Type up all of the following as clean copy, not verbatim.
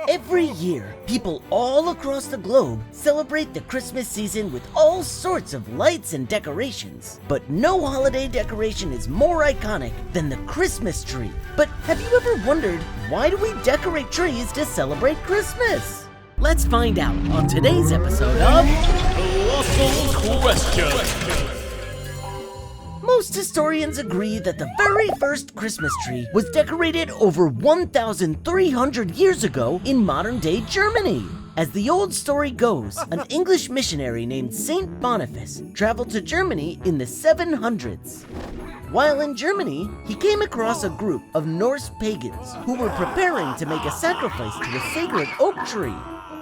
Every year, people all across the globe celebrate the Christmas season with all sorts of lights and decorations. But no holiday decoration is more iconic than the Christmas tree. But have you ever wondered, why do we decorate trees to celebrate Christmas? Let's find out on today's episode of Colossal Questions. Most historians agree that the very first Christmas tree was decorated over 1,300 years ago in modern-day Germany. As the old story goes, an English missionary named Saint Boniface traveled to Germany in the 700s. While in Germany, he came across a group of Norse pagans who were preparing to make a sacrifice to a sacred oak tree.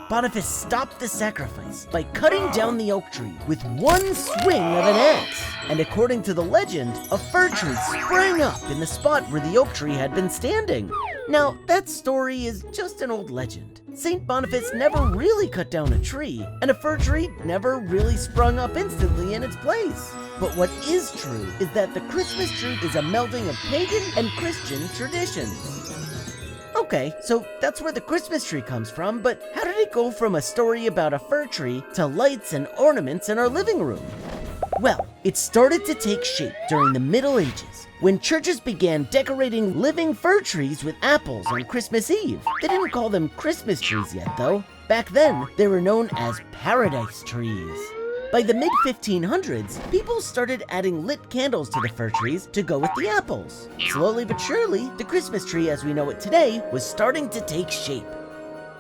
Boniface stopped the sacrifice by cutting down the oak tree with one swing of an axe. And according to the legend, a fir tree sprang up in the spot where the oak tree had been standing. Now, that story is just an old legend. Saint Boniface never really cut down a tree, and a fir tree never really sprung up instantly in its place. But what is true is that the Christmas tree is a melding of pagan and Christian traditions. Okay, so that's where the Christmas tree comes from, but how did it go from a story about a fir tree to lights and ornaments in our living room? Well, it started to take shape during the Middle Ages, when churches began decorating living fir trees with apples on Christmas Eve. They didn't call them Christmas trees yet, though. Back then, they were known as paradise trees. By the mid-1500s, people started adding lit candles to the fir trees to go with the apples. Slowly but surely, the Christmas tree as we know it today was starting to take shape.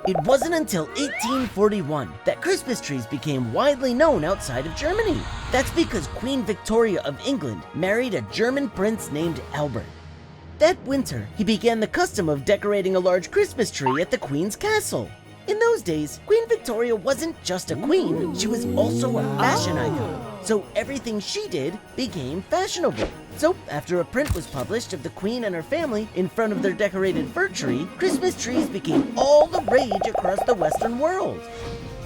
It wasn't until 1841 that Christmas trees became widely known outside of Germany. That's because Queen Victoria of England married a German prince named Albert. That winter, he began the custom of decorating a large Christmas tree at the Queen's castle. In those days, Queen Victoria wasn't just a queen, she was also a fashion icon. So everything she did became fashionable. So after a print was published of the Queen and her family in front of their decorated fir tree, Christmas trees became all the rage across the Western world.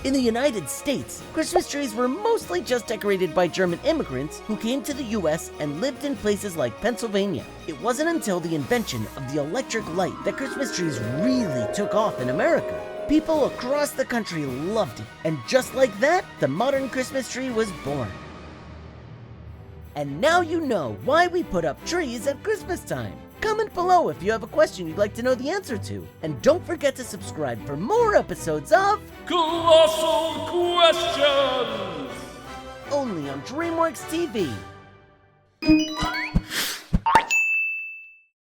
In the United States, Christmas trees were mostly just decorated by German immigrants who came to the US and lived in places like Pennsylvania. It wasn't until the invention of the electric light that Christmas trees really took off in America. People across the country loved it, and just like that, the modern Christmas tree was born. And now you know why we put up trees at Christmas time. Comment below if you have a question you'd like to know the answer to. And don't forget to subscribe for more episodes of Colossal Questions. Only on DreamWorks TV.